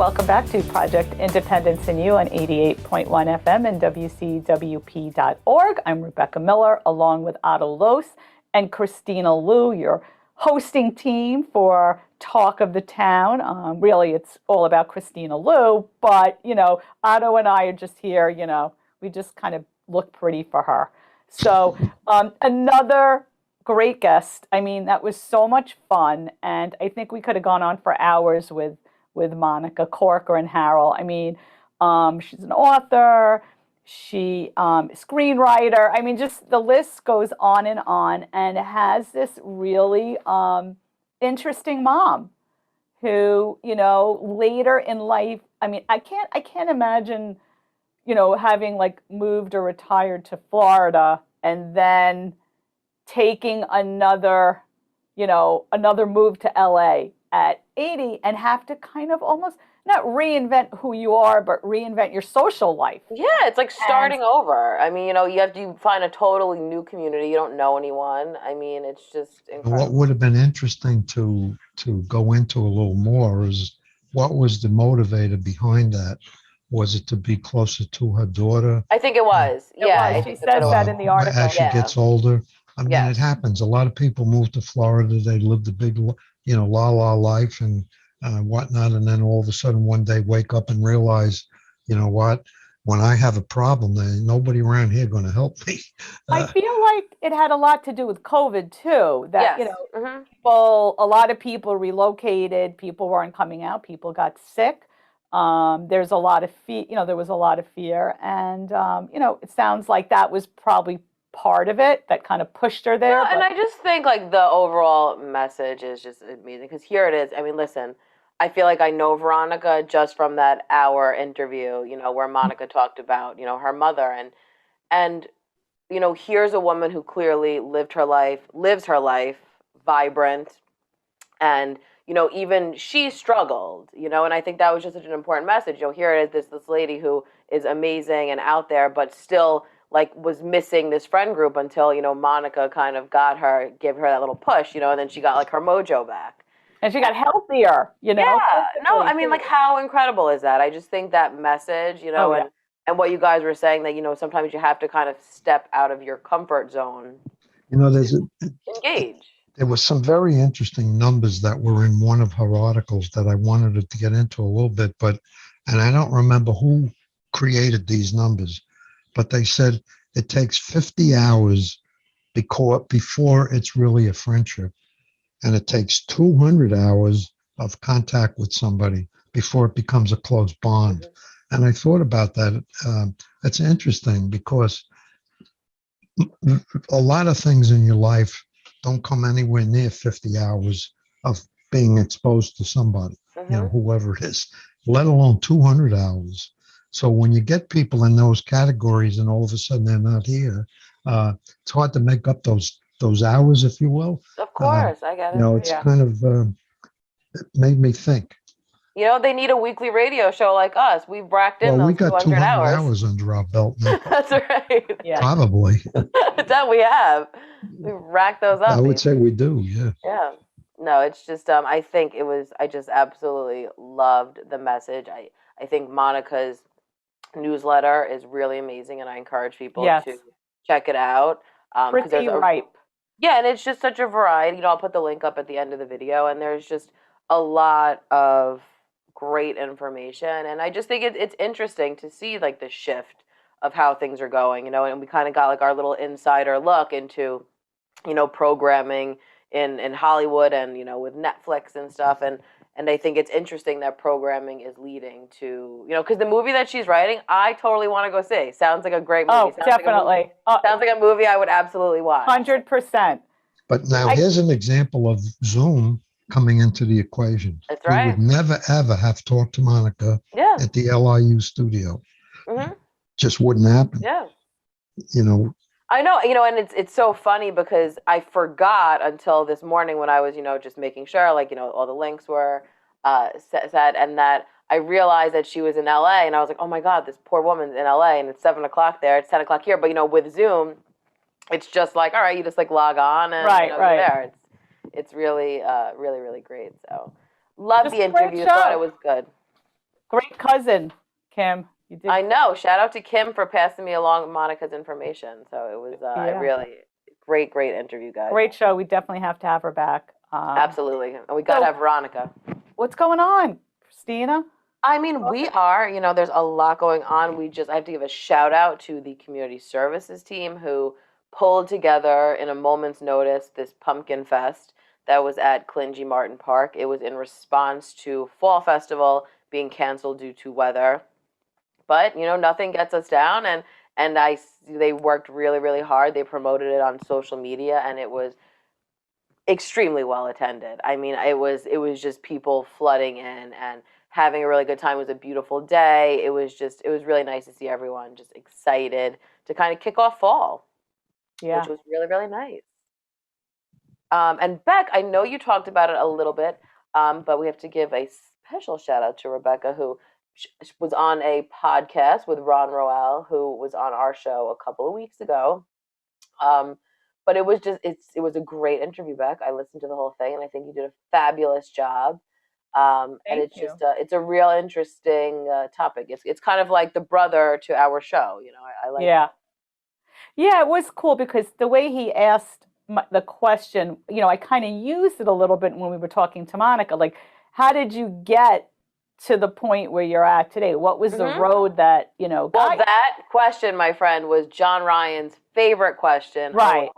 Welcome back to Project Independence in You on 88.1 FM and WCWP.org. I'm Rebecca Miller, along with Otto Los and Kristina Lou, your hosting team for Talk of the Town. Really, it's all about Kristina Lou, but, Otto and I are just here, we just kind of look pretty for her. So another great guest. I mean, that was so much fun, and I think we could have gone on for hours with Monica Corker and Harold. I mean, she's an author, she screenwriter. I mean, just the list goes on, and has this really interesting mom who, later in life. I mean, I can't imagine, having like moved or retired to Florida and then taking another move to LA at 80 and have to kind of almost not reinvent who you are, but reinvent your social life. Yeah, it's like starting over. I mean, you have to find a totally new community. You don't know anyone. I mean, it's just incredible. What would have been interesting to go into a little more is what was the motivator behind that? Was it to be closer to her daughter? I think it was. She says that in the article. As she gets older. I mean, It happens. A lot of people move to Florida. They live the big, la life and whatnot. And then all of a sudden one day wake up and realize, what? When I have a problem, there ain't nobody around here going to help me. I feel like it had a lot to do with COVID too. That, mm-hmm. a lot of people relocated, people weren't coming out, people got sick. There's a lot of there was a lot of fear. And, it sounds like that was probably part of it that kind of pushed her there. And I just think like the overall message is just amazing because here it is. I mean, listen, I feel like I know Veronica just from that hour interview, where Monica talked about, her mother and here's a woman who clearly lives her life vibrant and, even she struggled, and I think that was just such an important message. Here it is, this lady who is amazing and out there, but still like was missing this friend group until, Monica kind of gave her that little push, and then she got like her mojo back. And she got healthier, Yeah, no, I mean, like how incredible is that? I just think that message, and what you guys were saying that, sometimes you have to kind of step out of your comfort zone. Engage. There was some very interesting numbers that were in one of her articles that I wanted to get into a little bit, and I don't remember who created these numbers. But they said it takes 50 hours before it's really a friendship. And it takes 200 hours of contact with somebody before it becomes a close bond. Mm-hmm. And I thought about that. It's interesting because a lot of things in your life don't come anywhere near 50 hours of being exposed to somebody, mm-hmm. Whoever it is, let alone 200 hours. So when you get people in those categories and all of a sudden they're not here, it's hard to make up those hours, if you will. Of course, I get it. It's kind of it made me think. They need a weekly radio show like us. We've racked in those we got 200 hours under our belt now. That's right. Yeah. Probably. That we have. We've racked those up. I would say we do, yeah. Yeah. No, it's just, I think I just absolutely loved the message. I think Monica's newsletter is really amazing, and I encourage people to check it out. Pretty ripe. Yeah, and it's just such a variety. I'll put the link up at the end of the video, and there's just a lot of great information. And I just think it's interesting to see like the shift of how things are going, and we kind of got like our little insider look into, programming in Hollywood and, with Netflix and stuff. And I think it's interesting that programming is leading to, because the movie that she's writing, I totally want to go see. Sounds like a great movie. Oh, definitely. Sounds like a movie I would absolutely watch. 100%. But now here's an example of Zoom coming into the equation. That's right. We would never, ever have talked to Monica at the LIU studio. Mm-hmm. Just wouldn't happen. Yeah. I know, and it's so funny because I forgot until this morning when I was, just making sure, like, all the links were set, and that I realized that she was in LA, and I was like, oh my God, this poor woman's in LA, and it's 7 o'clock there, it's 10 o'clock here. But, with Zoom, it's just like, all right, you just like log on and right. You're there. It's really, really, really great. So love the interview. Thought it was good. Great cousin, Kim. You did. I know. Shout out to Kim for passing me along Monica's information. So it was Yeah. really great interview, guys. Great show. We definitely have to have her back. Absolutely. And we got to have Veronica. What's going on, Kristina? I mean, we are, there's a lot going on. I have to give a shout out to the community services team who pulled together in a moment's notice this pumpkin fest that was at Clingy Martin Park. It was in response to Fall Festival being canceled due to weather. But, nothing gets us down. And they worked really, really hard. They promoted it on social media, and it was extremely well attended. I mean, it was just people flooding in and having a really good time. It was a beautiful day. It was really nice to see everyone just excited to kind of kick off fall, which was really, really nice. And Beck, I know you talked about it a little bit, but we have to give a special shout out to Rebecca, who was on a podcast with Ron Roel, who was on our show a couple of weeks ago. But it was a great interview, Beck. I listened to the whole thing, and I think you did a fabulous job. And it's a real interesting topic. It's kind of like the brother to our show. I like. Yeah, it was cool because the way he asked the question, I kind of used it a little bit when we were talking to Monica. Like, how did you get to the point where you're at today? What was the road that Well, that question, my friend, was John Ryan's favorite question. Right.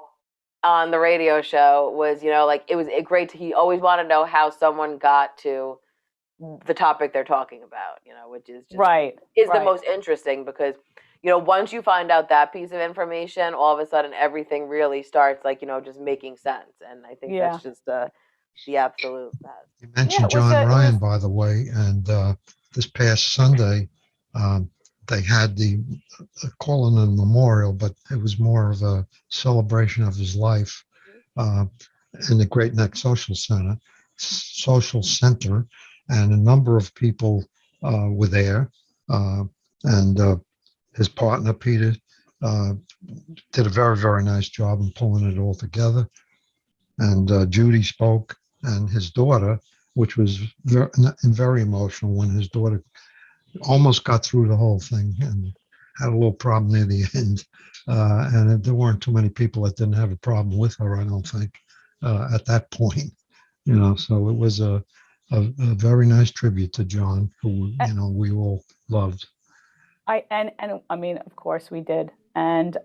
On the radio show was, it was great he always wanted to know how someone got to the topic they're talking about, which is just the most interesting because, once you find out that piece of information, all of a sudden everything really starts just making sense. And I think that's just the absolute best. You mentioned John Ryan, by the way, and this past Sunday, they had calling a memorial, but it was more of a celebration of his life in the Great Neck Social Center, and a number of people were there, and his partner Peter did a very, very nice job in pulling it all together, and Judy spoke, and his daughter, which was very emotional when his daughter almost got through the whole thing and had a little problem near the end. And there weren't too many people that didn't have a problem with her, I don't think, at that point. So it was a very nice tribute to John, who, we all loved. I mean, of course we did. And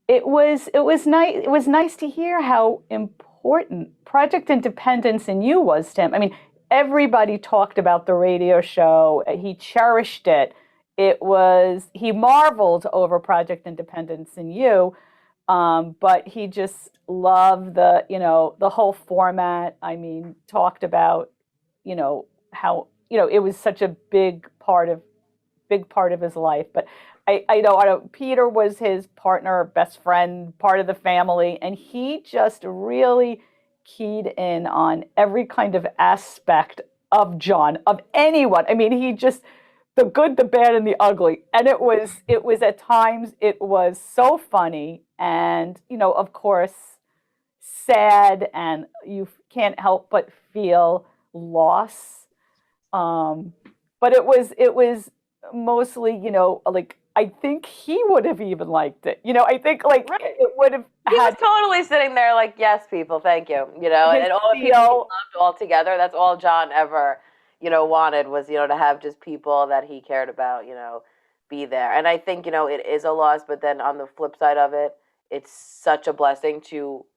it was nice. It was nice to hear how important Project Independence in You was to him. I mean, everybody talked about the radio show. He cherished it. He marveled over Project Independence in You, but he just loved the whole format. I mean, talked about, how, it was such a big part of his life. But I know Peter was his partner, best friend, part of the family, and he just really keyed in on every kind of aspect of John, of anyone. I mean, he just, the good, the bad, and the ugly. And it was at times, it was so funny and, of course, sad, and you can't help but feel loss. But it was mostly, like, I think he would have even liked it. I think it would have. He was totally sitting there like, yes, people, thank you. And all people he loved all together. That's all John ever, wanted was, to have just people that he cared about, be there. And I think, it is a loss, but then on the flip side of it, it's such a blessing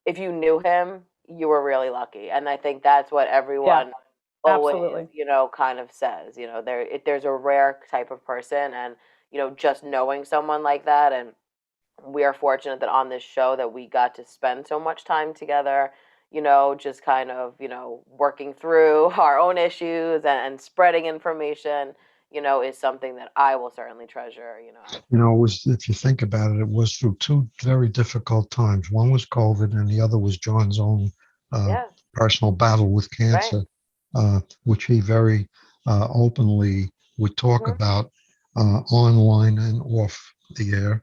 if you knew him, you were really lucky. And I think that's what everyone always, kind of says, there's a rare type of person, and, just knowing someone like that. And we are fortunate that on this show that we got to spend so much time together, just kind of, working through our own issues and spreading information, is something that I will certainly treasure, it was, if you think about it, it was through two very difficult times. One was COVID, and the other was John's own personal battle with cancer, which he very openly would talk about online and off the air.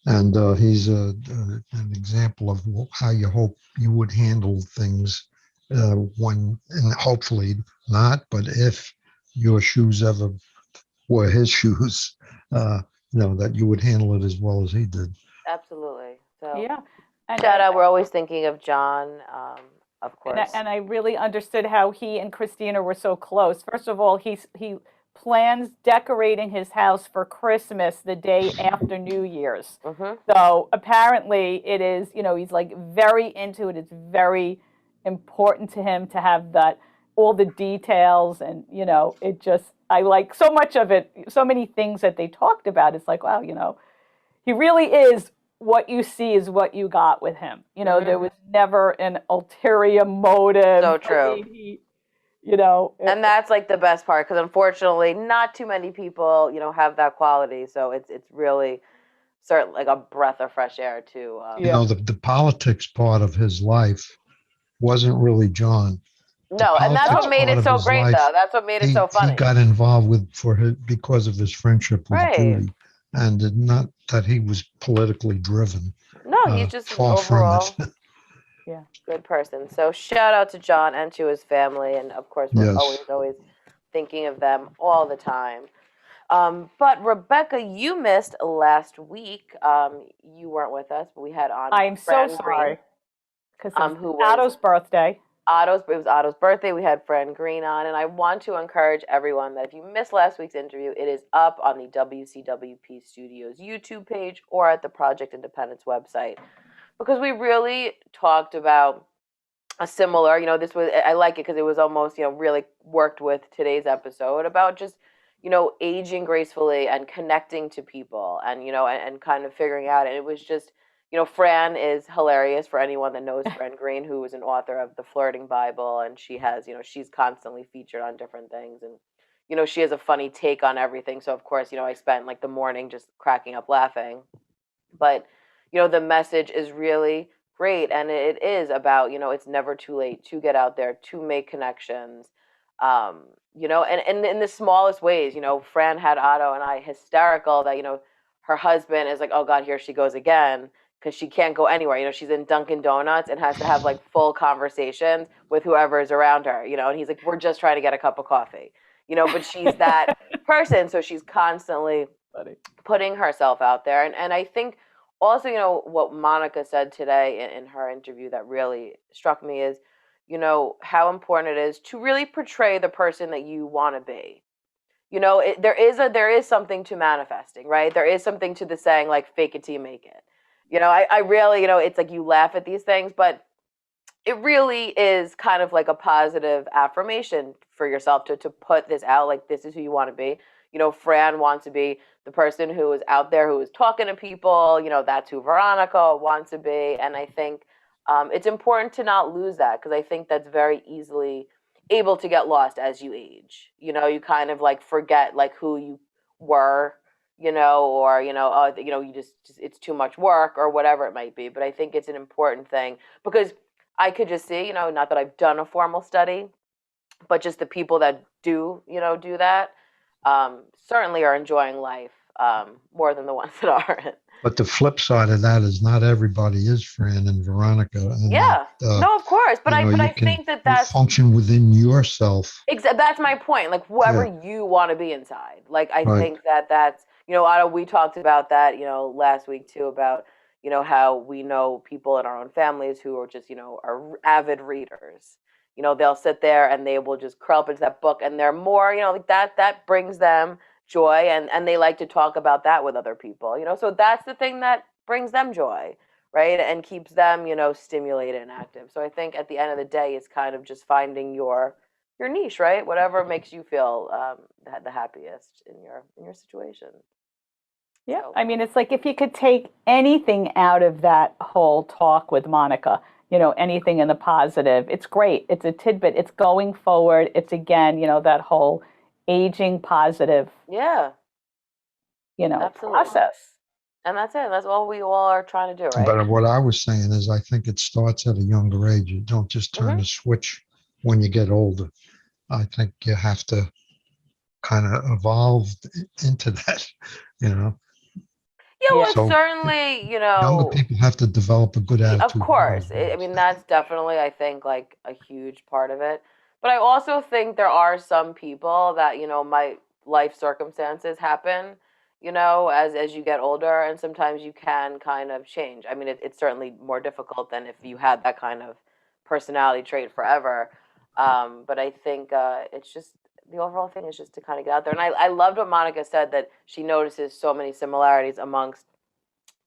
And he's an example of how you would handle things when, and hopefully not, but if your shoes ever were his shoes, that you would handle it as well as he did. Absolutely. So Yeah. And, shout out. We're always thinking of John, of and I, course. and I really understood how he and Christina were so close. First of all, he plans decorating his house for Christmas the day after New Year's. Hmm. So apparently it is, he's like very into it. It's very important to him to have that all the details and it just I like so much of it, so many things that they talked about. It's like, wow, he really is what you see is what you got with him. There was never an ulterior motive. So I true. mean, And that's like the best part because unfortunately, not too many people, have that quality. So it's really certainly like a breath of fresh air to. Yeah. The politics part of his life wasn't really John. The No, and that's politics what made part it of so his great, life, though. That's what made it so he funny. got involved with because of his friendship with Right. Judy, and not that he was politically driven. No, he's just an far from overall it. Yeah. good person. So shout out to John and to his family, and of course we're Yes. always thinking of them all the time. But Rebecca, you missed last week. You weren't with us, but we had on I'm so Fran sorry Green, because it was who was Otto's birthday. It was Otto's birthday. We had Fran Green on, and I want to encourage everyone that if you missed last week's interview, it is up on the WCWP Studios YouTube page or at the Project Independence website because we really talked about a similar, this was, I like it because it was almost, really worked with today's episode about just, aging gracefully and connecting to people and, and kind of figuring out. And it was just, Fran is hilarious for anyone that knows Fran Green, who is an author of the Flirting Bible. And she has, she's constantly featured on different things. And, she has a funny take on everything. So, of course, I spent like the morning just cracking up laughing. But, the message is really great. And it is about, it's never too late to get out there, to make connections. And in the smallest ways, Fran had Otto and I hysterical that, her husband is like, oh God, here she goes again. Because she can't go anywhere. She's in Dunkin' Donuts and has to have like full conversations with whoever is around her, and he's like, we're just trying to get a cup of coffee, but she's that person. So she's constantly putting herself out there. And I think also, what Monica said today in her interview that really struck me is, how important it is to really portray the person that you want to be. There is something to manifesting, right? There is something to the saying like fake it till you make it. I really, it's like you laugh at these things, but it really is kind of like a positive affirmation for yourself to put this out, like this is who you want to be. Fran wants to be the person who is out there, who is talking to people. That's who Veronica wants to be. And I think it's important to not lose that because I think that's very easily able to get lost as you age. You kind of like forget like who you were, or, you just it's too much work or whatever it might be. But I think it's an important thing because I could just see, not that I've done a formal study, but just the people that do, do that certainly are enjoying life more than the ones that aren't. But the flip side of that is not everybody is Fran and Veronica. And Yeah, that, no, of course, but I think that's function within yourself. That's my point. Like whoever you want to be inside. Like I think that's Otto. We talked about that last week too about how we know people in our own families who are just are avid readers. They'll sit there and they will just curl up into that book and they're more like that brings them joy and they like to talk about that with other people. So that's the thing that brings them joy. Right, and keeps them, stimulated and active. So I think at the end of the day, it's kind of just finding your niche, right? Whatever makes you feel the happiest in your situation. Yeah, So. I mean, it's like if you could take anything out of that whole talk with Monica, anything in the positive, it's great. It's a tidbit. It's going forward. It's again, that whole aging positive, Yeah, absolutely. process. And that's it. That's all we all are trying to do, right? But what I was saying is I think it starts at a younger age. You don't just turn the switch when you get older. I think you have to kind of evolve into that, Yeah, well, So, certainly, younger people have to develop a good attitude. of course. I mean, that's definitely, I think, like a huge part of it. But I also think there are some people that, my life circumstances happen, as you get older, and sometimes you can kind of change. I mean, it's certainly more difficult than if you had that kind of personality trait forever. But I think it's just the overall thing is just to kind of get out there. And I loved what Monica said, that she notices so many similarities amongst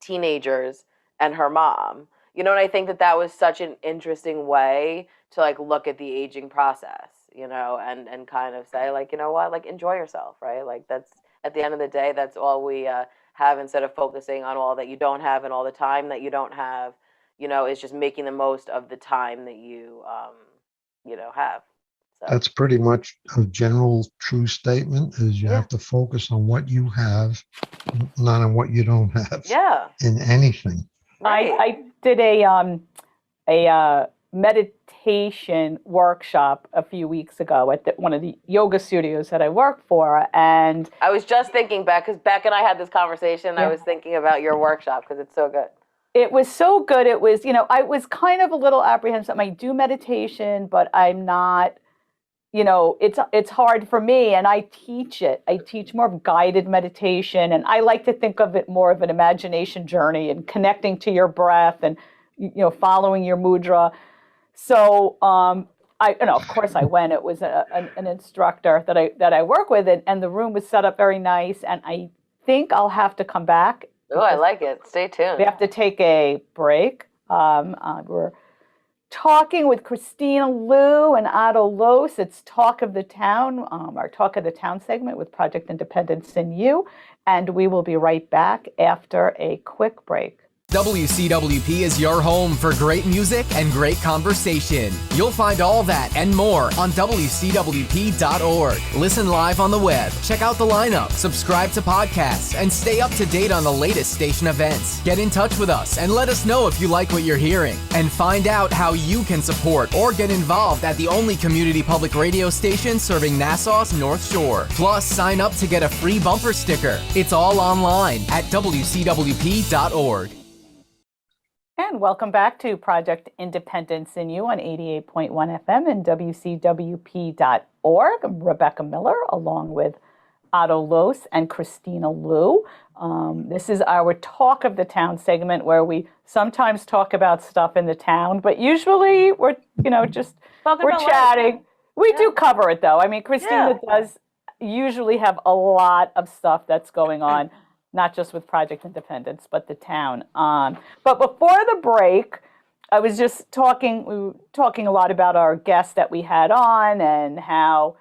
teenagers and her mom. And I think that that was such an interesting way to like look at the aging process, and kind of say like, you know what, like enjoy yourself, right? Like that's at the end of the day, that's all we have, instead of focusing on all that you don't have and all the time that you don't have, is just making the most of the time that you have. So That's pretty much a general true statement, is you yeah, have to focus on what you have, not on what you don't have yeah, in anything. right. I did a meditation workshop a few weeks ago at one of the yoga studios that I work for, and I was just thinking back, because Beck and I had this conversation. I was thinking about your workshop because it's so good. it was so good. It was, I was kind of a little apprehensive. I do meditation, but I'm not, it's hard for me, and I teach it. I teach more of guided meditation, and I like to think of it more of an imagination journey and connecting to your breath and, following your mudra. So, of course I went. It was an instructor that I work with, and the room was set up very nice, and I think I'll have to come back. Oh, I like it. Stay tuned. We have to take a break. We're talking with Kristina Lou and Otto Los. It's Talk of the Town, our Talk of the Town segment with Project Independence in You. And we will be right back after a quick break. WCWP is your home for great music and great conversation. You'll find all that and more on WCWP.org. Listen live on the web, check out the lineup, subscribe to podcasts, and stay up to date on the latest station events. Get in touch with us and let us know if you like what you're hearing. And find out how you can support or get involved at the only community public radio station serving Nassau's North Shore. Plus, sign up to get a free bumper sticker. It's all online at WCWP.org. And welcome back to Project Independence in You on 88.1 FM and WCWP.org. I'm Rebecca Miller, along with Otto Los and Kristina Lou. This is our Talk of the Town segment, where we sometimes talk about stuff in the town, but usually we're chatting. Life. We do cover it, though. I mean, Kristina does usually have a lot of stuff that's going on. Not just with Project Independence, but the town. But before the break, I was just we were talking a lot about our guest that we had on, and how,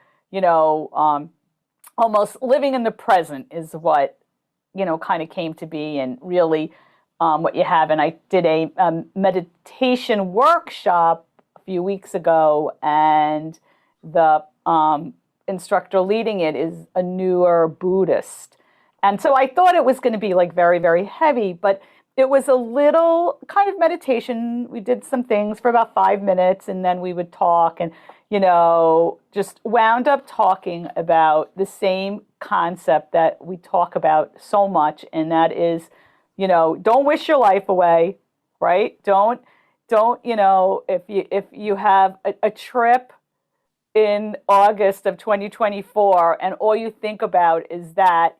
almost living in the present is what, kind of came to be, and really what you have. And I did a meditation workshop a few weeks ago, and the instructor leading it is a newer Buddhist. And so I thought it was going to be like very, very heavy, but it was a little kind of meditation. We did some things for about 5 minutes, and then we would talk, and, just wound up talking about the same concept that we talk about so much. And that is, don't wish your life away, right? Don't, if you have a trip in August of 2024 and all you think about is that,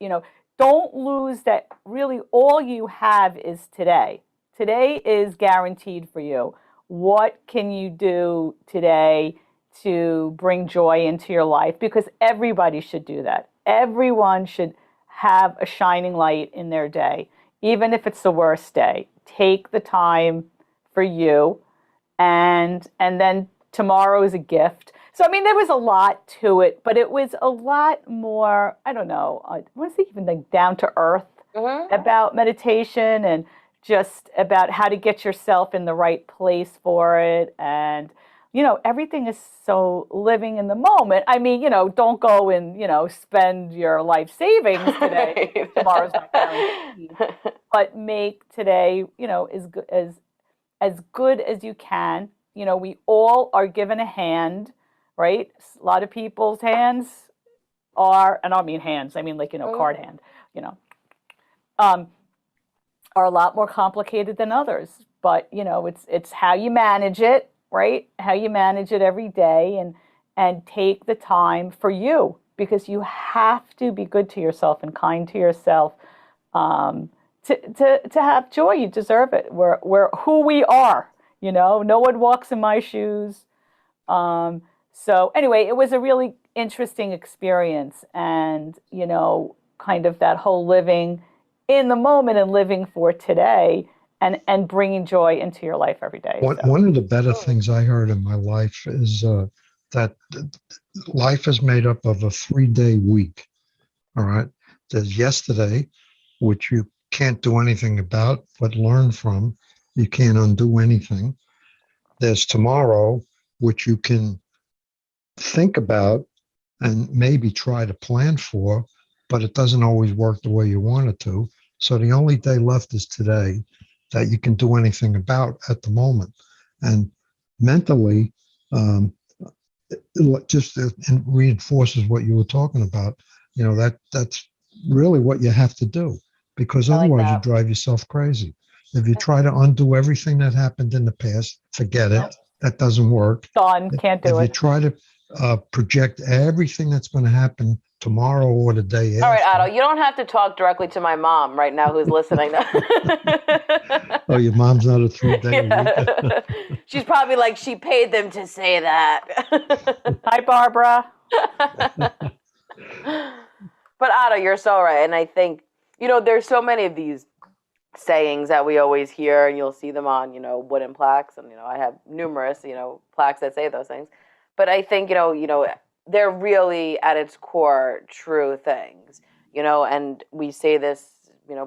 don't lose that. Really, all you have is today. Today is guaranteed for you. What can you do today to bring joy into your life? Because everybody should do that. Everyone should have a shining light in their day, even if it's the worst day. Take the time for you, and then tomorrow is a gift. So, I mean, there was a lot to it, but it was a lot more, I don't know, I want to say even like down to earth about meditation, and just about how to get yourself in the right place for it. And, everything is so living in the moment. I mean, don't go and, spend your life savings today. Tomorrow's not guaranteed. But make today, as good as you can. We all are given a hand. Right? A lot of people's hands are, and I don't mean hands, I mean like, card hand, are a lot more complicated than others. But, it's how you manage it, right? How you manage it every day, and take the time for you, because you have to be good to yourself and kind to yourself, to have joy. You deserve it. We're who we are. No one walks in my shoes. So anyway, it was a really interesting experience, and kind of that whole living in the moment and living for today, and bringing joy into your life every day. One of the better things I heard in my life is that life is made up of a 3-day week. All right. There's yesterday, which you can't do anything about, but learn from. You can't undo anything. There's tomorrow, which you can think about and maybe try to plan for, but it doesn't always work the way you want it to. So the only day left is today that you can do anything about at the moment. And mentally, just reinforces what you were talking about. That's really what you have to do, because otherwise you drive yourself crazy. If you try to undo everything that happened in the past, forget it. That doesn't work. Done. Can't do If it. you try to project everything that's going to happen tomorrow or the day after. All right, Otto, you don't have to talk directly to my mom right now who's listening. Oh, your mom's not a 3-day week? She's probably like, she paid them to say that. Hi, Barbara. But Otto, you're so right. And I think, there's so many of these sayings that we always hear, and you'll see them on, wooden plaques. And, I have numerous, plaques that say those things. But I think, they're really at its core true things, and we say this,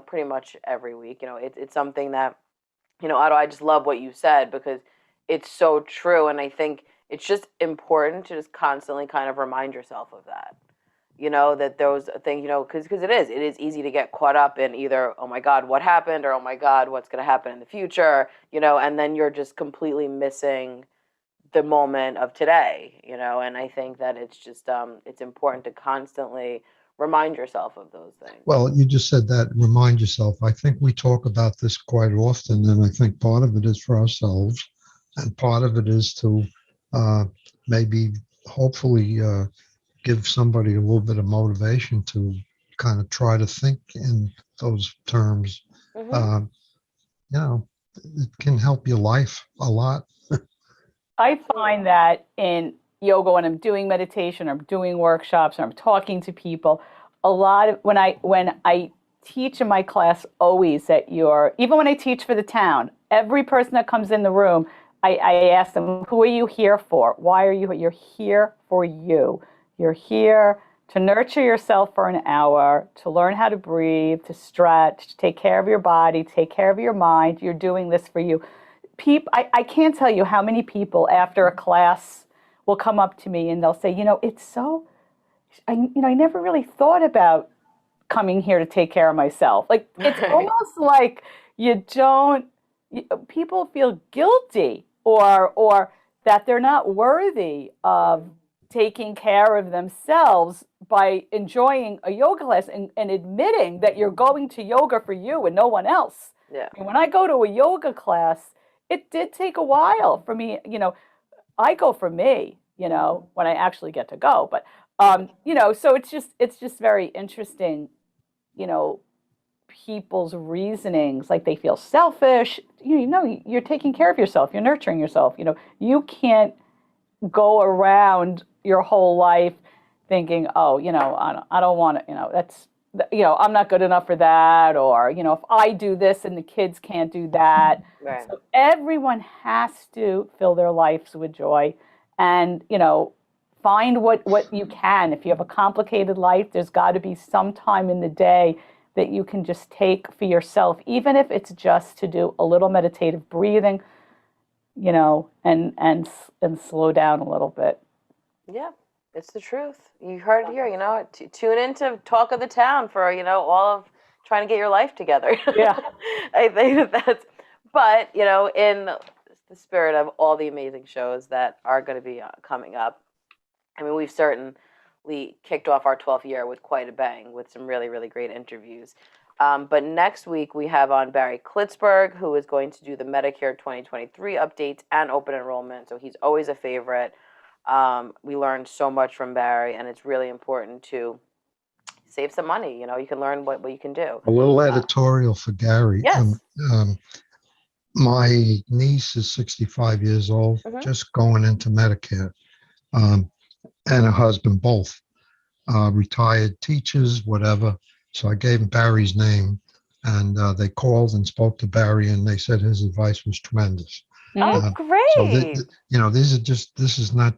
pretty much every week. It's something that, Otto, I just love what you said, because it's so true. And I think it's just important to just constantly kind of remind yourself of that, that those things, because it is easy to get caught up in either, oh my God, what happened? Or, oh my God, what's going to happen in the future? And then you're just completely missing the moment of today, and I think that it's just, it's important to constantly remind yourself of those things. Well, you just said that, remind yourself. I think we talk about this quite often, and I think part of it is for ourselves, and part of it is to maybe, hopefully, give somebody a little bit of motivation to kind of try to think in those terms. Mm-hmm. It can help your life a lot. I find that in yoga, when I'm doing meditation or I'm doing workshops or I'm talking to people, a lot of when I teach in my class, always even when I teach for the town, every person that comes in the room, I ask them, who are you here for? Why are you here? You're here for you. You're here to nurture yourself for an hour, to learn how to breathe, to stretch, to take care of your body, take care of your mind. You're doing this for you. I can't tell you how many people after a class will come up to me and they'll say, it's so, I never really thought about coming here to take care of myself. Like, it's almost like people feel guilty or that they're not worthy of taking care of themselves by enjoying a yoga class and admitting that you're going to yoga for you and no one else. Yeah. And when I go to a yoga class, it did take a while for me, I go for me, when I actually get to go. But, so it's just very interesting, people's reasonings, like they feel selfish. You're taking care of yourself. You're nurturing yourself. You can't go around your whole life thinking, oh, I don't want to, that's, I'm not good enough for that, or, if I do this and the kids can't do that. Right. So everyone has to fill their lives with joy and, find what you can. If you have a complicated life, there's got to be some time in the day that you can just take for yourself, even if it's just to do a little meditative breathing, and slow down a little bit. Yeah. It's the truth. You heard it here, tune into Talk of the Town for, all of trying to get your life together. Yeah. I think that's, but, in the spirit of all the amazing shows that are going to be coming up, I mean, we've certainly kicked off our 12th year with quite a bang with some really, really great interviews. But next week we have on Barry Klitzberg, who is going to do the Medicare 2023 updates and open enrollment. So he's always a favorite. We learned so much from Barry, and it's really important to save some money. You can learn what you can do. A little editorial for Gary. Yes. My niece is 65 years old, just going into Medicare, and her husband, both retired teachers, whatever. So I gave Barry's name, and they called and spoke to Barry, and they said his advice was tremendous. Oh, great. So, this is not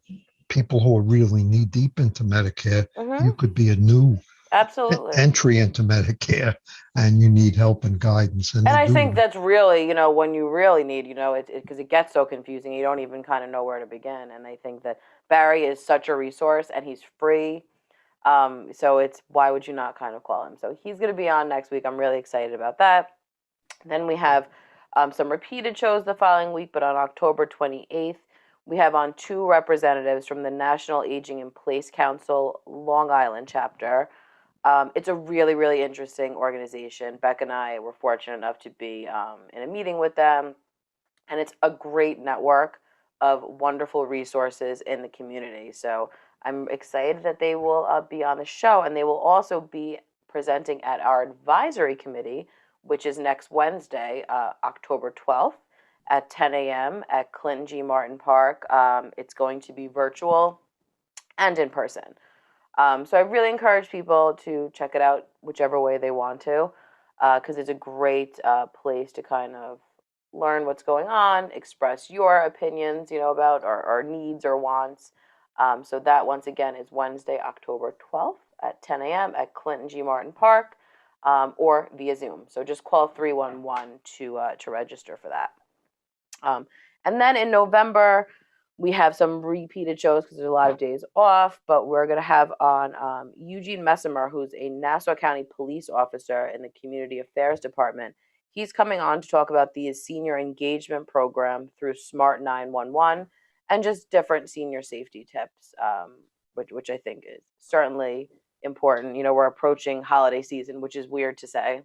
people who are really knee deep into Medicare. You could be a new Absolutely entry into Medicare, and you need help and guidance. And I think that's really, when you really need, because it gets so confusing, you don't even kind of know where to begin. And I think that Barry is such a resource, and he's free. So it's, why would you not kind of call him? So he's going to be on next week. I'm really excited about that. Then we have some repeated shows the following week, but on October 28th, we have on 2 representatives from the National Aging in Place Council Long Island chapter. It's a really, really interesting organization. Beck and I were fortunate enough to be in a meeting with them, and it's a great network of wonderful resources in the community. So I'm excited that they will be on the show, and they will also be presenting at our advisory committee, which is next Wednesday, October 12th at 10 a.m. at Clinton G. Martin Park. It's going to be virtual and in person. So I really encourage people to check it out whichever way they want to, because it's a great place to kind of learn what's going on, express your opinions, about or needs or wants. So that, once again, is Wednesday, October 12th at 10 a.m. at Clinton G. Martin Park, or via Zoom. So just call 311 to register for that. And then in November, we have some repeated shows because there's a lot of days off, but we're going to have on Eugene Messimer, who's a Nassau County police officer in the Community Affairs Department. He's coming on to talk about the senior engagement program through Smart 911 and just different senior safety tips, which I think is certainly important. We're approaching holiday season, which is weird to say.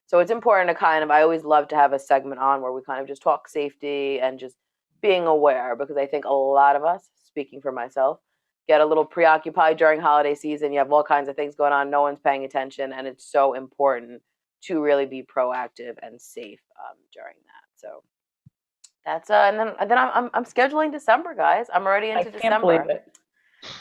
So it's important to I always love to have a segment on where we kind of just talk safety and just being aware, because I think a lot of us, speaking for myself, get a little preoccupied during holiday season. You have all kinds of things going on. No one's paying attention, and it's so important to really be proactive and safe during that. So that's and then I'm scheduling December, guys. I'm already into December. Can't believe it.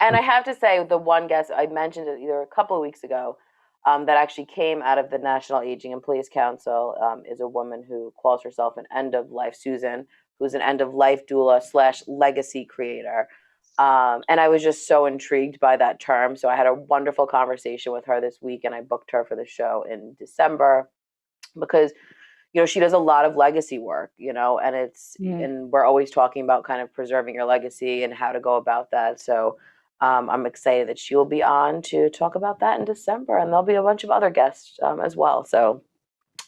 And I have to say, the one guest I mentioned it either a couple of weeks ago, that actually came out of the National Aging in Place Council, is a woman who calls herself an end-of-life Susan, who's an end-of-life doula / legacy creator. And I was just so intrigued by that term. So I had a wonderful conversation with her this week, and I booked her for the show in December because, she does a lot of legacy work, and it's, and we're always talking about kind of preserving your legacy and how to go about that. So I'm excited that she will be on to talk about that in December, and there'll be a bunch of other guests as well. So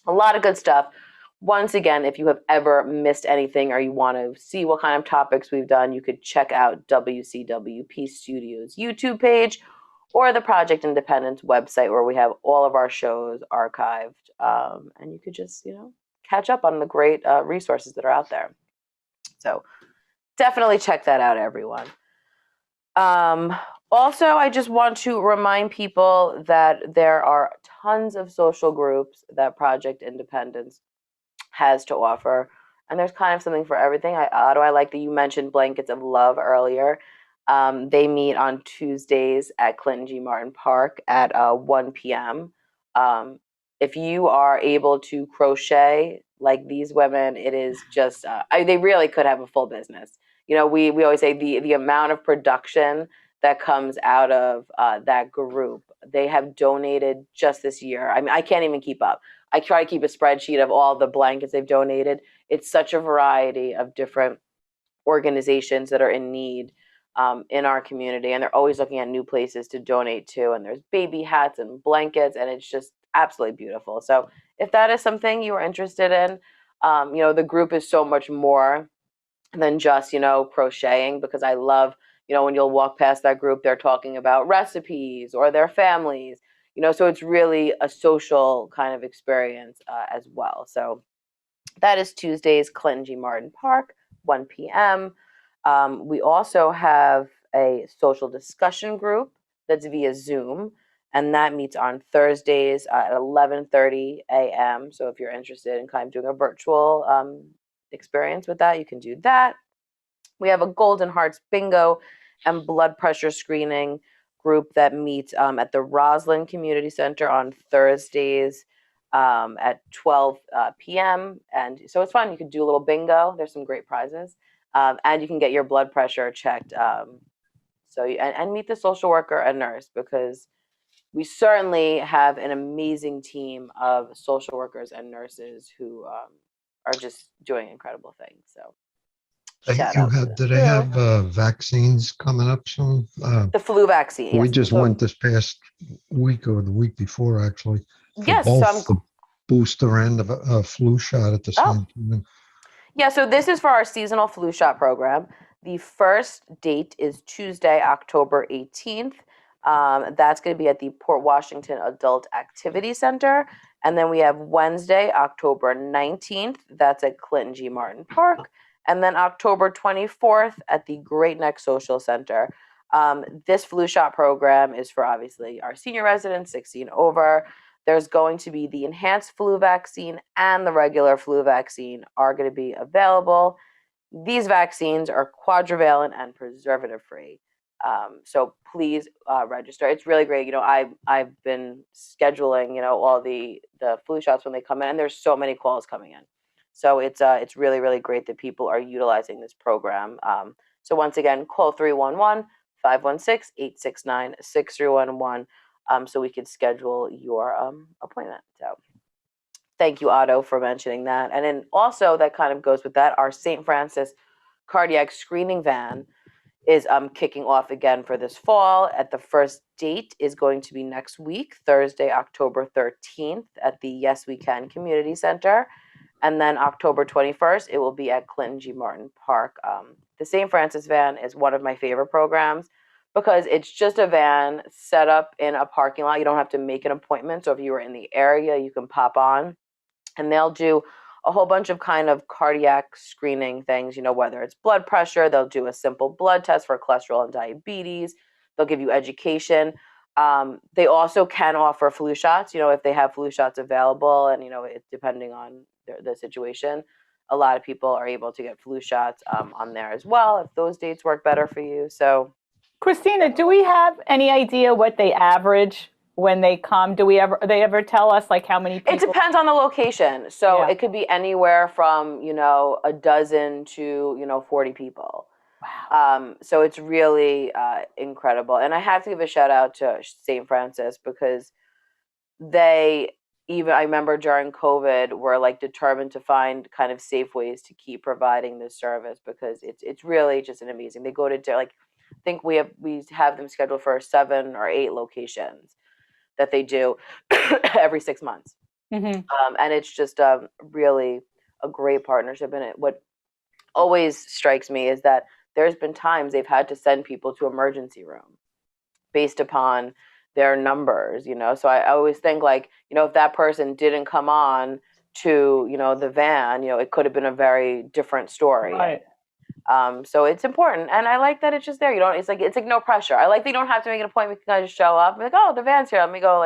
a lot of good stuff. Once again, if you have ever missed anything or you want to see what kind of topics we've done, you could check out WCWP Studios YouTube page or the Project Independence website, where we have all of our shows archived. And you could just, catch up on the great resources that are out there. So definitely check that out, everyone. Also, I just want to remind people that there are tons of social groups that Project Independence has to offer, and there's kind of something for everything. Otto, I like that you mentioned Blankets of Love earlier. They meet on Tuesdays at Clinton G. Martin Park at 1 p.m. If you are able to crochet like these women, it is just, they really could have a full business. We always say the amount of production that comes out of that group. They have donated just this year. I mean, I can't even keep up. I try to keep a spreadsheet of all the blankets they've donated. It's such a variety of different organizations that are in need in our community, and they're always looking at new places to donate to. And there's baby hats and blankets, and it's just absolutely beautiful. So if that is something you are interested in, the group is so much more than just, crocheting, because I love, when you'll walk past that group, they're talking about recipes or their families, so it's really a social kind of experience as well. So that is Tuesdays, Clinton G. Martin Park, 1 p.m. We also have a social discussion group that's via Zoom, and that meets on Thursdays at 11:30 a.m. So if you're interested in kind of doing a virtual experience with that, you can do that. We have a Golden Hearts bingo and blood pressure screening group that meets at the Roslyn Community Center on Thursdays at 12 p.m. And so it's fun. You can do a little bingo. There's some great prizes. And you can get your blood pressure checked. And meet the social worker and nurse, because we certainly have an amazing team of social workers and nurses who are just doing incredible things. So shout out to Do they them. have vaccines coming up soon? The flu vaccine. We Yes. just So- went this past week or the week before, actually. For Yes, so both the booster and the flu shot at the Oh. same time. Yeah, so this is for our seasonal flu shot program. The first date is Tuesday, October 18th. That's going to be at the Port Washington Adult Activity Center. And then we have Wednesday, October 19th. That's at Clinton G. Martin Park. And then October 24th at the Great Neck Social Center. This flu shot program is for obviously our senior residents, 16 over. There's going to be the enhanced flu vaccine and the regular flu vaccine are going to be available. These vaccines are quadrivalent and preservative free. So please register. It's really great. I've been scheduling, all the flu shots when they come in, and there's so many calls coming in. So it's really, really great that people are utilizing this program. So once again, call 311-516-869-6311. So we can schedule your appointment. So thank you, Otto, for mentioning that. And then also that kind of goes with that, our St. Francis cardiac screening van is kicking off again for this fall. At the first date is going to be next week, Thursday, October 13th at the Yes We Can Community Center. And then October 21st, it will be at Clinton G. Martin Park. The St. Francis van is one of my favorite programs, because it's just a van set up in a parking lot. You don't have to make an appointment. So if you were in the area, you can pop on, and they'll do a whole bunch of kind of cardiac screening things, whether it's blood pressure, they'll do a simple blood test for cholesterol and diabetes. They'll give you education. They also can offer flu shots, if they have flu shots available, and, it's depending on the situation. A lot of people are able to get flu shots on there as well, if those dates work better for you. So, Kristina, do we have any idea what they average when they come? They ever tell us like how many people? It depends on the location. So Yeah. it could be anywhere from, a dozen to, 40 people. Wow. So it's really incredible. And I have to give a shout out to St. Francis, because I remember during COVID, were like determined to find kind of safe ways to keep providing this service, because it's really just an amazing. They go to I think we have them scheduled for 7 or 8 locations that they do every 6 months. Mm-hmm. And it's just really a great partnership. And what always strikes me is that there's been times they've had to send people to emergency room based upon their numbers, So I always think like, if that person didn't come on to, the van, it could have been a very different story. Right. So it's important, and I like that it's just there. It's like no pressure. I like that you don't have to make an appointment. You can just show up and be like, oh, the van's here. Let me go,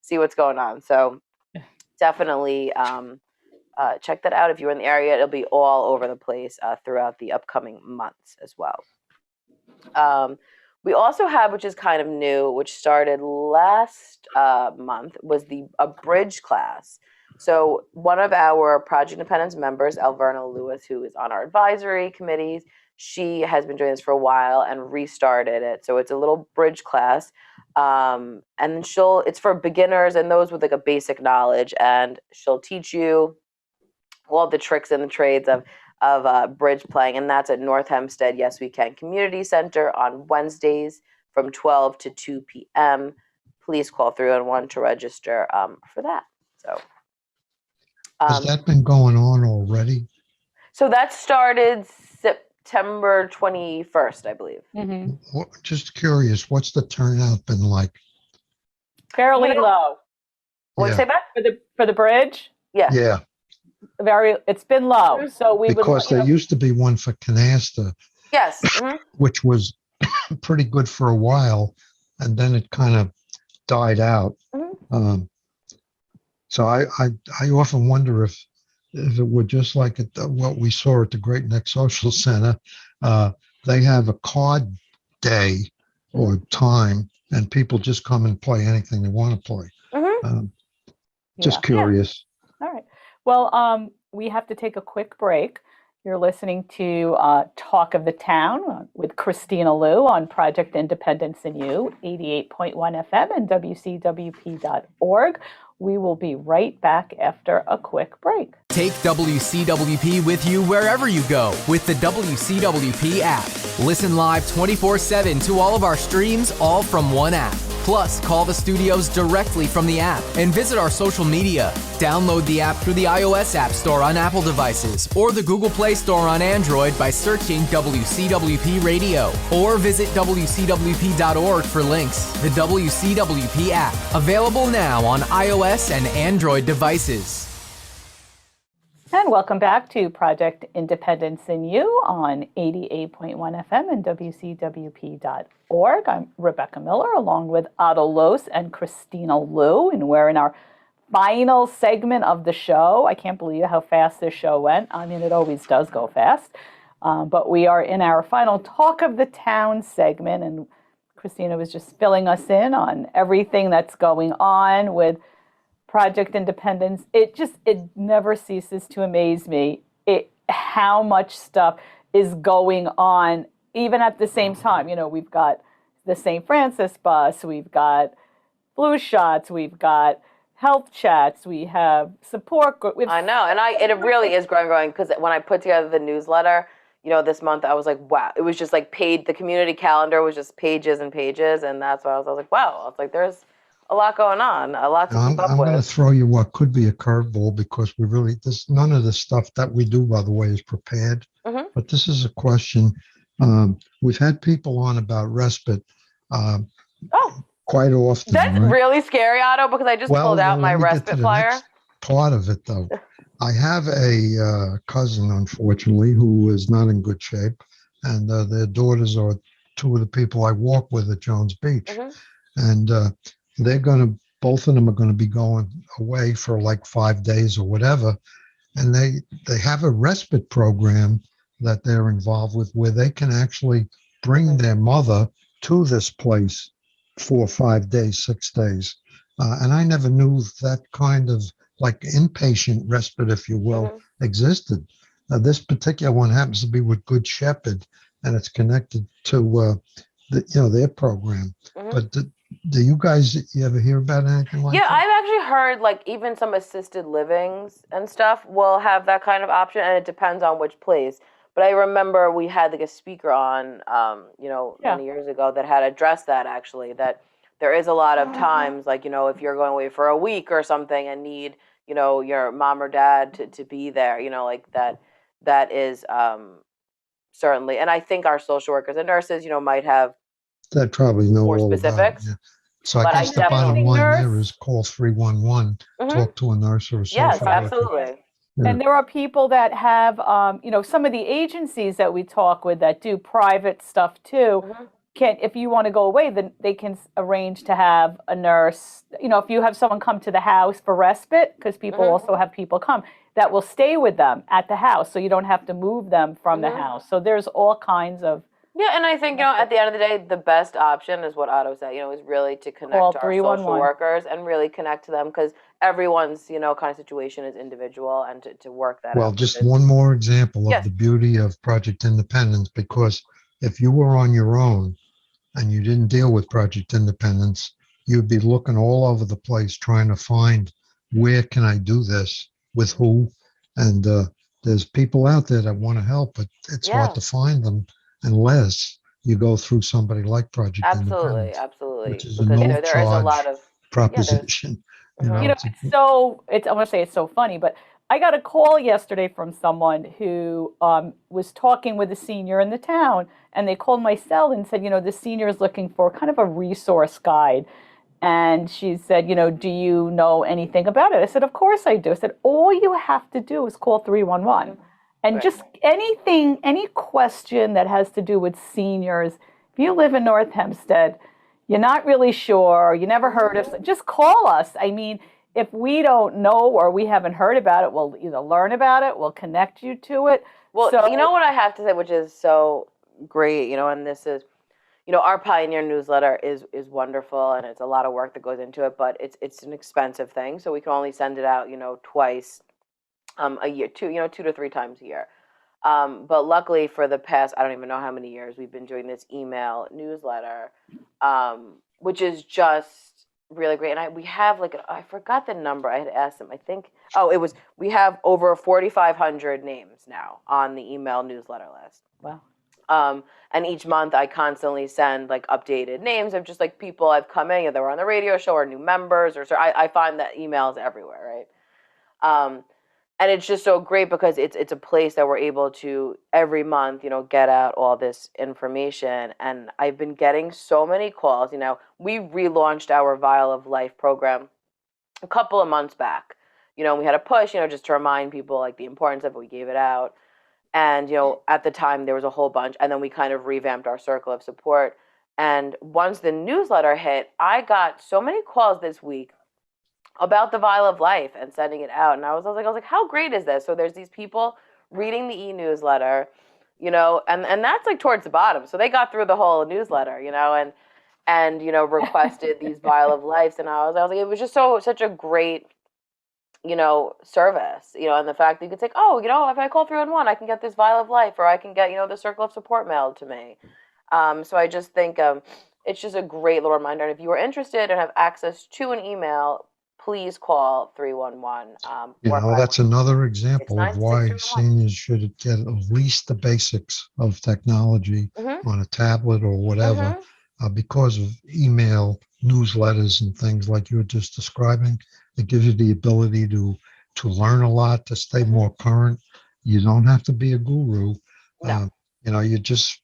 see what's going on. So definitely check that out if you're in the area. It'll be all over the place throughout the upcoming months as well. We also have, which is kind of new, which started last month, was a bridge class. So one of our Project Independence members, Alverna Lewis, who is on our advisory committees, she has been doing this for a while and restarted it. So it's a little bridge class, and it's for beginners and those with like a basic knowledge, and she'll teach you all the tricks and the trades of bridge playing, and that's at North Hempstead Yes We Can Community Center on Wednesdays from 12 to 2 p.m. Please call 311 to register for that. So. Has that been going on already? So that started September 21st, I believe. Mm-hmm. Just curious, what's the turnout been like? Fairly low. What did you say back? For the bridge? Yeah. Yeah, It's been low. So we because there used to be one for Canasta, Yes. Hmm. which was pretty good for a while, and then it kind of died out. Hmm. Um, so I often wonder if it were just like what we saw at the Great Neck Social Center. Uh, they have a card day or time, and people just come and play anything they want to play. Hmm. Um, Yeah. just curious. All right. Well, we have to take a quick break. You're listening to Talk of the Town with Christina Liu on Project Independence in You, 88.1 FM and WCWP.org. We will be right back after a quick break. Take WCWP with you wherever you go with the WCWP app. Listen live 24/7 to all of our streams, all from one app. Plus, call the studios directly from the app and visit our social media. Download the app through the iOS App Store on Apple devices or the Google Play Store on Android by searching WCWP Radio, or visit WCWP.org for links. The WCWP app, available now on iOS and Android devices. And welcome back to Project Independence in You on 88.1 FM and WCWP.org. I'm Rebecca Miller along with Otto Los and Christina Liu, and we're in our final segment of the show. I can't believe how fast this show went. I mean, it always does go fast. But we are in our final Talk of the Town segment, and Christina was just filling us in on everything that's going on with Project Independence. It never ceases to amaze me how much stuff is going on, even at the same time. You know, we've got the St. Francis bus, we've got flu shots, we've got health chats, we have support group. I know, and it really is growing because when I put together the newsletter, this month, I was like, wow, it was just like the community calendar was just pages and pages, and that's why I was like, wow, I was like, there's a lot going on, a lot to keep up I'm with. going to throw you what could be a curveball, because none of the stuff that we do, by the way, is prepared. Mm-hmm. But this is a question. We've had people on about respite quite often. That's right? really scary, Otto, because I just pulled out my respite flyer. Part of it, though. I have a cousin, unfortunately, who is not in good shape, and their daughters are two of the people I walk with at Jones Beach. Mm-hmm. And both of them are going to be going away for like 5 days or whatever. And they have a respite program that they're involved with, where they can actually bring their mother to this place for 5 days, 6 days. And I never knew that kind of like inpatient respite, if you will, existed. This particular one happens to be with Good Shepherd, and it's connected to their program. But do you guys ever hear about anything like that? Yeah, I've actually heard like even some assisted livings and stuff will have that kind of option, and it depends on which place. But I remember we had like a speaker on, many years ago that had addressed that actually, that there is a lot of times, like, if you're going away for a week or something and need, your mom or dad to be there, like that is certainly. And I think our social workers and nurses, might have that probably know more all specifics. about it, yeah. So I guess the bottom line there is call 311, talk to a nurse or a social worker. Yes, absolutely. Yeah. And there are people that have, some of the agencies that we talk with that do private stuff too. If you want to go away, then they can arrange to have a nurse. If you have someone come to the house for respite, because people also have people come that will stay with them at the house, so you don't have to move them from the house. So there's all kinds of. Yeah, and I think, at the end of the day, the best option is what Otto said, is really to connect to our social workers and really connect to them, because everyone's, kind of situation is individual, and to work that out. Well, just one more example of the beauty of Project Independence, because if you were on your own and you didn't deal with Project Independence, you'd be looking all over the place trying to find, where can I do this, with who? And there's people out there that want to help, but it's hard to find them unless you go through somebody like Project Independence. Absolutely. Which is because, a there is a lot of proposition. I want to say it's so funny, but I got a call yesterday from someone who was talking with a senior in the town, and they called my cell and said, the senior is looking for kind of a resource guide. And she said, do you know anything about it? I said, of course I do. I said, all you have to do is call 311. And Right. just anything, any question that has to do with seniors, if you live in North Hempstead, you're not really sure, you never heard of, just call us. I mean, if we don't know or we haven't heard about it, we'll either learn about it, we'll connect you to it. Well, So, you know what I have to say, which is so great, and this is, our Pioneer newsletter is wonderful, and it's a lot of work that goes into it, but it's an expensive thing, so we can only send it out, twice a year, 2 to 3 times a year. But luckily for the past, I don't even know how many years, we've been doing this email newsletter, which is just really great. And we have I forgot the number. I had asked them. I think, we have over 4,500 names now on the email newsletter list. wow. And each month I constantly send updated names of just people I've come in, that were on the radio show or new members, or so I find that emails everywhere, right? And it's just so great because it's a place that we're able to every month, get out all this information. And I've been getting so many calls. We relaunched our Vial of Life program a couple of months back. We had a push, just to remind people the importance of it. We gave it out. And, at the time there was a whole bunch. And then we kind of revamped our circle of support. And once the newsletter hit, I got so many calls this week about the Vial of Life and sending it out. And I was like, how great is this? So there's these people reading the e-newsletter, and that's towards the bottom. So they got through the whole newsletter, and requested these Vial of Lives. And I was like, it was just such a great, service, and the fact that you could say, if I call 311, I can get this Vial of Life, or I can get, the Circle of Support mailed to me. So I just think it's just a great little reminder. And if you are interested and have access to an email, please call 311. That's another example of why 96311. seniors should get at least the basics of technology on a tablet or whatever, because of email, newsletters, and things like you were just describing. It gives you the ability to learn a lot, to stay more current. You don't have to be a guru. No. You just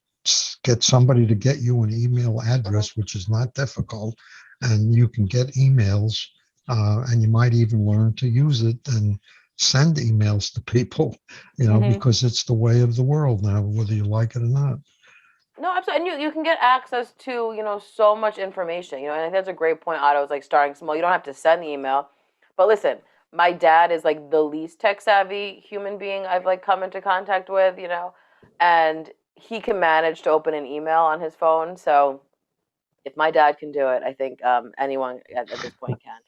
get somebody to get you an email address, which is not difficult, and you can get emails. And you might even learn to use it and send emails to people, because it's the way of the world now, whether you like it or not. No, absolutely. And you can get access to, so much information. And I think that's a great point, Otto, is starting small. You don't have to send the email. But listen, my dad is the least tech savvy human being I've come into contact with, and he can manage to open an email on his phone. So if my dad can do it, I think anyone at this point can.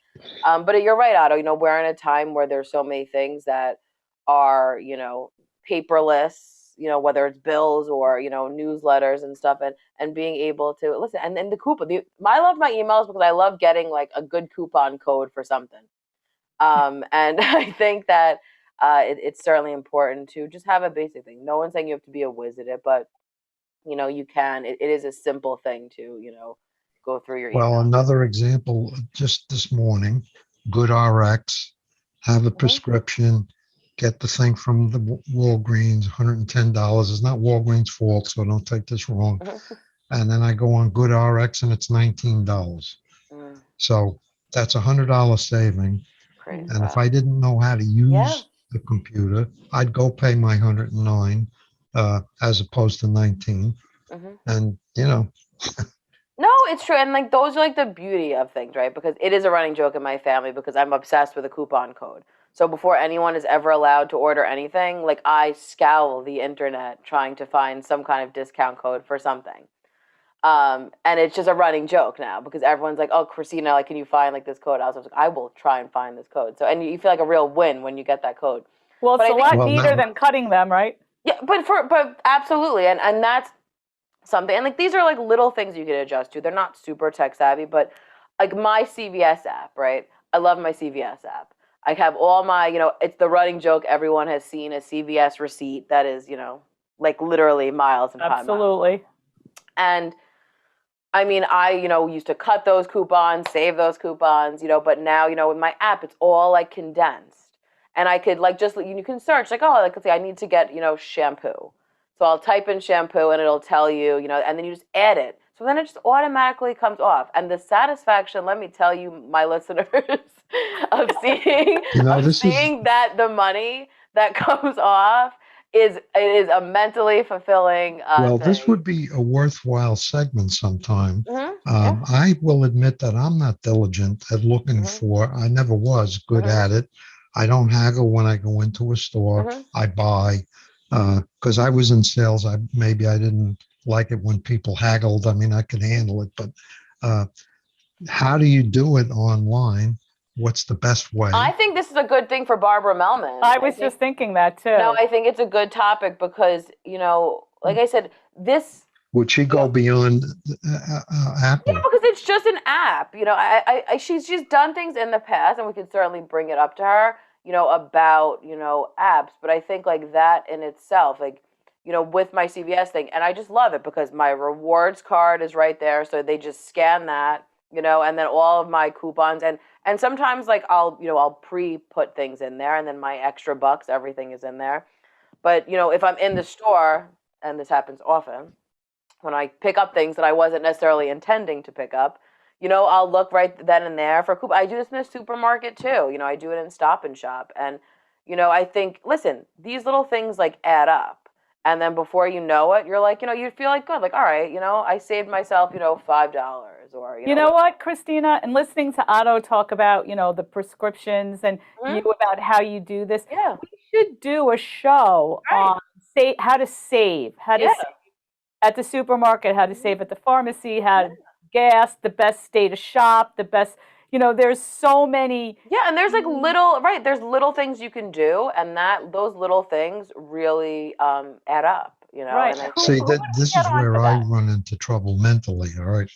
But you're right, Otto. We're in a time where there's so many things that are, paperless, whether it's bills or, newsletters and stuff, and being able to listen. And then the coupon. I love my emails because I love getting a good coupon code for something. And I think that it's certainly important to just have a basic thing. No one's saying you have to be a whiz at it, but, you can. It is a simple thing to, go through your email. Well, another example, just this morning, GoodRx, have a prescription, get the thing from the Walgreens, $110. It's not Walgreens' fault, so don't take this wrong. And then I go on GoodRx and it's $19. So that's $100 saving. Crazy. And if I didn't know how to use the computer, I'd go pay my $109 as opposed to $19. And, No, it's true. And those are the beauty of things, right? Because it is a running joke in my family because I'm obsessed with a coupon code. So before anyone is ever allowed to order anything, I scour the internet trying to find some kind of discount code for something. And it's just a running joke now because everyone's like, oh, Kristina, can you find this code? I was like, I will try and find this code. So, and you feel like a real win when you get that code. Well, it's a lot neater than cutting them, right? Yeah, but absolutely. And that's something. And these are little things you can adjust to. They're not super tech savvy, but my CVS app, right? I love my CVS app. I have all my, it's the running joke. Everyone has seen a CVS receipt that is, literally miles and miles. Absolutely. And I mean, I, used to cut those coupons, save those coupons, but now, with my app, it's all condensed. And I could just, you can search let's say I need to get, shampoo. So I'll type in shampoo and it'll tell you, and then you just add it. So then it just automatically comes off. And the satisfaction, let me tell you, my listeners, of seeing, that the money that comes off is a mentally fulfilling Well, thing. this would be a worthwhile segment sometime. Yeah. I will admit that I'm not diligent at looking for, I never was good at it. I don't haggle when I go into a store. I buy, because I was in sales. Maybe I didn't like it when people haggled. I mean, I could handle it, but how do you do it online? What's the best way? I think this is a good thing for Barbara Melman. I was just thinking that too. No, I think it's a good topic because, like I said, this. Would she go beyond Apple? Yeah, because it's just an app. She's done things in the past, and we could certainly bring it up to her, about, apps. But I think like that in itself, like, with my CVS thing, and I just love it because my rewards card is right there. So they just scan that, and then all of my coupons and sometimes like I'll pre-put things in there, and then my extra bucks, everything is in there. But, if I'm in the store, and this happens often, when I pick up things that I wasn't necessarily intending to pick up, I'll look right then and there for coupons. I do this in the supermarket too. I do it in Stop and Shop. And, I think, listen, these little things like add up. And then before you know it, you're like, you feel like good. Like, all right, I saved myself, $5 or, You know what, Kristina? And listening to Otto talk about, the prescriptions and you about how you do this. Yeah. We should do a show on how to save, at the supermarket, how to save at the pharmacy, how to gas, the best state to shop, the best, there's so many. Yeah, and there's like there's little things you can do, and those little things really add up, Right. And See, this is where I run into trouble mentally, all right?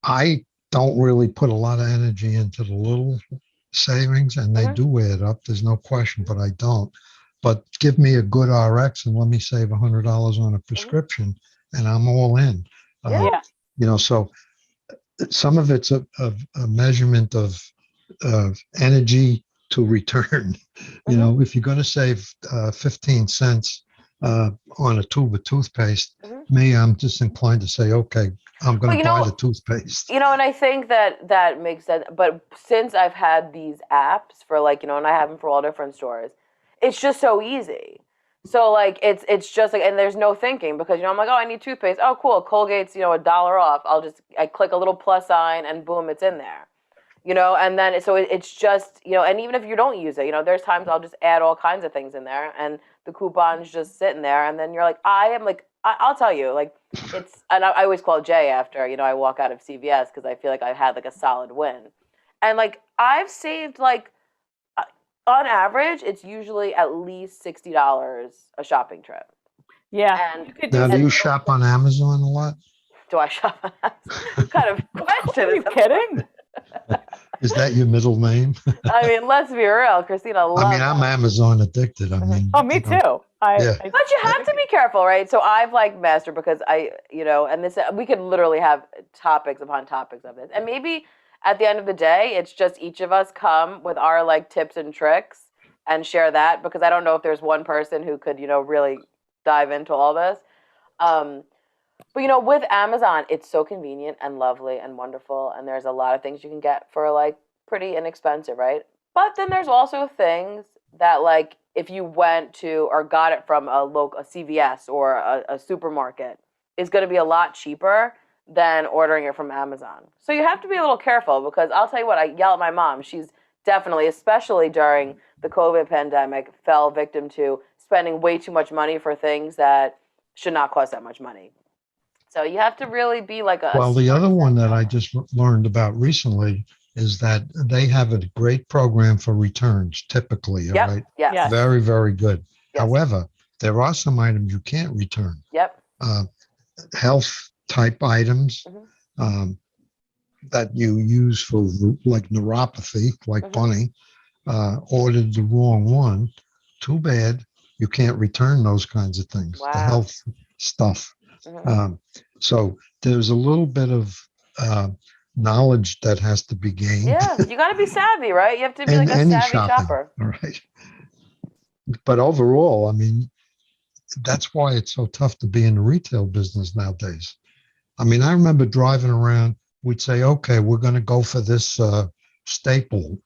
I don't really put a lot of energy into the little savings, and they do add up. There's no question, but I don't. But give me a good RX and let me save $100 on a prescription, and I'm all in. So some of it's a measurement of energy to return. If you're going to save 15 cents on a tube of toothpaste, I'm just inclined to say, okay, I'm going to buy the toothpaste. And I think that makes sense. But since I've had these apps for and I have them for all different stores, it's just so easy. So like it's just like, and there's no thinking because I'm like, oh, I need toothpaste. Oh, cool, Colgate's $1 off. I click a little plus sign and boom, it's in there. And then so it's just and even if you don't use it, there's times I'll just add all kinds of things in there, and the coupon's just sitting there, and then you're like, I'll tell you, like it's, and I always call Jay after I walk out of CVS because I feel like I had like a solid win, and like I've saved like. On average, it's usually at least $60 a shopping trip. Yeah. And now, do you shop on Amazon a lot? Do I shop on Amazon? What kind of question? Are you kidding? Is that your middle name? I mean, let's be real. Kristina loves I'm Amazon addicted. I mean, oh, me too. But you have to be careful, right? So I've like mastered because and this, we could literally have topics upon topics of this. And maybe at the end of the day, it's just each of us come with our like tips and tricks and share that, because I don't know if there's one person who could, really dive into all this. But with Amazon, it's so convenient and lovely and wonderful. And there's a lot of things you can get for like pretty inexpensive, right? But then there's also things that like if you went to or got it from a CVS or a supermarket is going to be a lot cheaper than ordering it from Amazon. So you have to be a little careful, because I'll tell you what, I yell at my mom. She's definitely, especially during the COVID pandemic, fell victim to spending way too much money for things that should not cost that much money. So you have to really be like a... Well, the other one that I just learned about recently is that they have a great program for returns, typically, all right? Yes. Very, very good. Yes. However, there are some items you can't return. Yep. Health type items that you use for like neuropathy, like Bunny, ordered the wrong one. Too bad you can't return those kinds of things, the health stuff. So there's a little bit of knowledge that has to be gained. Yeah, you got to be savvy, right? You have to be like a savvy shopper. All right. But overall, I mean, that's why it's so tough to be in the retail business nowadays. I mean, I remember driving around, we'd say, okay, we're going to go for this stapler.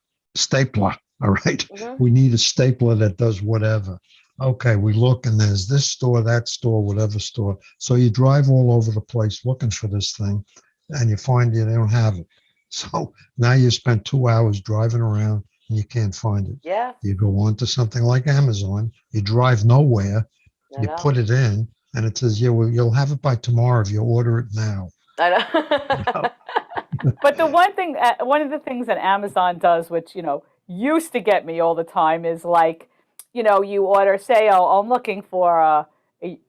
All right. We need a stapler that does whatever. Okay, we look and there's this store, that store, whatever store. So you drive all over the place looking for this thing and you find they don't have it. So now you spend 2 hours driving around and you can't find it. Yeah, You go on to something like Amazon, you drive nowhere, I you know. put it in and it says, yeah, well, you'll have it by tomorrow if you order it now. I know. But the one of the things that Amazon does, which, used to get me all the time is like, you order, say, oh, I'm looking for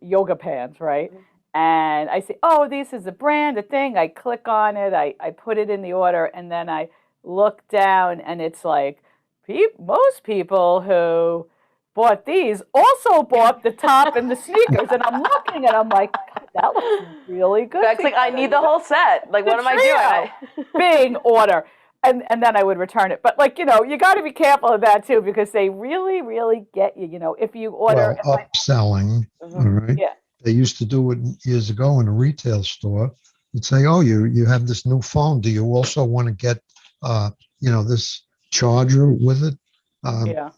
yoga pants, right? And I say, oh, this is a brand, a thing. I click on it, I put it in the order, and then I look down and it's like, most people who bought these also bought the top and the sneakers. And I'm looking and I'm like, God, that looks really good. Beck's like, I need the whole set. Like, what am I doing? Big order. And then I would return it. But you got to be careful of that too, because they really, really get you, if you order. Well, upselling, all right? Yeah. They used to do it years ago in a retail store. You'd say, oh, you have this new phone. Do you also want to get, this charger with it? Yeah.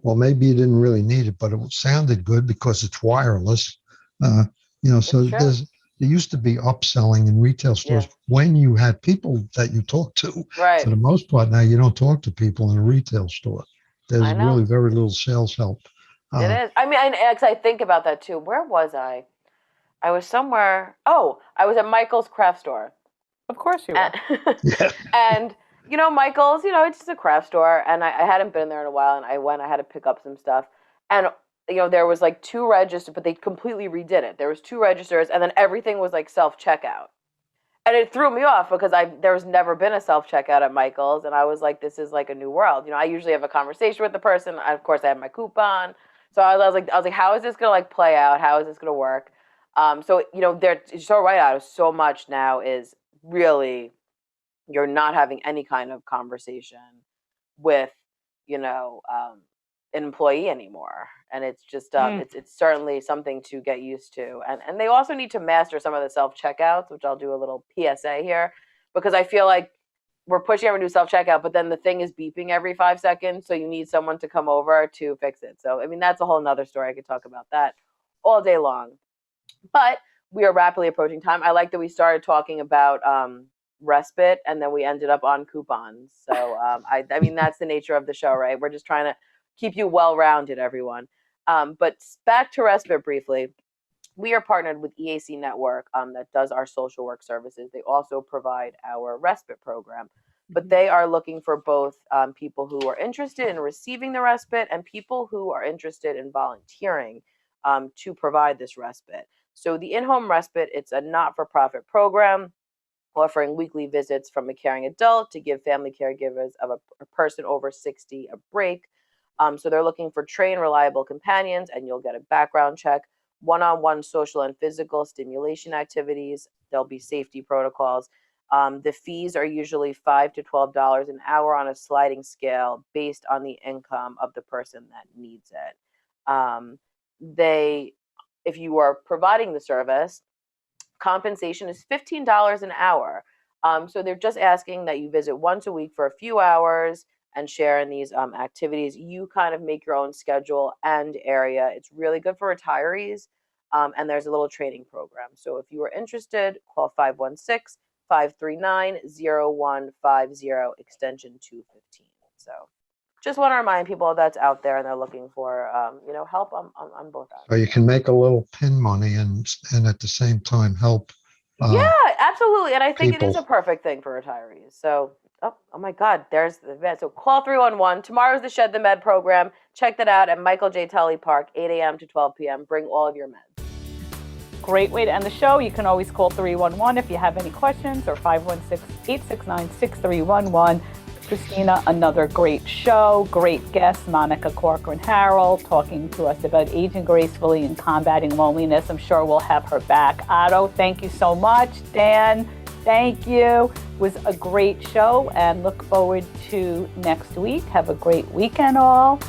Well, maybe you didn't really need it, but it sounded good because it's wireless. So there used to be upselling in retail stores when you had people that you talk to. Right. For the most part, now you don't talk to people in a retail store. There's really very little sales help. It is. I mean, I think about that too. Where was I? I was somewhere. Oh, I was at Michael's craft store. Of course you were. Yeah. And Michael's, it's just a craft store, and I hadn't been there in a while, and I had to pick up some stuff, and there was like 2 registers, but they completely redid it. There was 2 registers, and then everything was like self-checkout, and it threw me off because there was never been a self-checkout at Michael's, and I was like, this is like a new world. I usually have a conversation with the person. Of course, I have my coupon, so I was like, how is this gonna like play out? How is this gonna work? So they're so right out. So much now is really, you're not having any kind of conversation with, an employee anymore. And it's just, it's certainly something to get used to. And they also need to master some of the self-checkouts, which I'll do a little PSA here, because I feel like we're pushing everyone to do self-checkout, but then the thing is beeping every 5 seconds. So you need someone to come over to fix it. So, I mean, that's a whole nother story. I could talk about that all day long. But we are rapidly approaching time. I like that we started talking about respite, and then we ended up on coupons. So I mean, that's the nature of the show, right? We're just trying to keep you well-rounded, everyone. But back to respite briefly. We are partnered with EAC Network that does our social work services. They also provide our respite program. But they are looking for both people who are interested in receiving the respite and people who are interested in volunteering to provide this respite. So the in-home respite, it's a not-for-profit program offering weekly visits from a caring adult to give family caregivers of a person over 60 a break. So they're looking for trained, reliable companions, and you'll get a background check, one-on-one social and physical stimulation activities. There'll be safety protocols. The fees are usually $5 to $12 an hour on a sliding scale based on the income of the person that needs it. If you are providing the service, compensation is $15 an hour. So they're just asking that you visit once a week for a few hours and share in these activities. You kind of make your own schedule and area. It's really good for retirees. And there's a little training program. So if you are interested, call 516-539-0150, extension 215. So just want to remind people that's out there and they're looking for, help on both ends. So you can make a little pin money and at the same time help. Yeah, absolutely. And I think people. It is a perfect thing for retirees. So, oh my God, there's the event. So call 311. Tomorrow's the Shed the Med program. Check that out at Michael J. Tully Park, 8 a.m. to 12 p.m. Bring all of your meds. Great way to end the show. You can always call 311 if you have any questions, or 516-869-6311. Kristina, another great show, great guest, Monica Corcoran-Harrell, talking to us about aging gracefully and combating loneliness. I'm sure we'll have her back. Otto, thank you so much. Dan, thank you. It was a great show, and look forward to next week. Have a great weekend, all.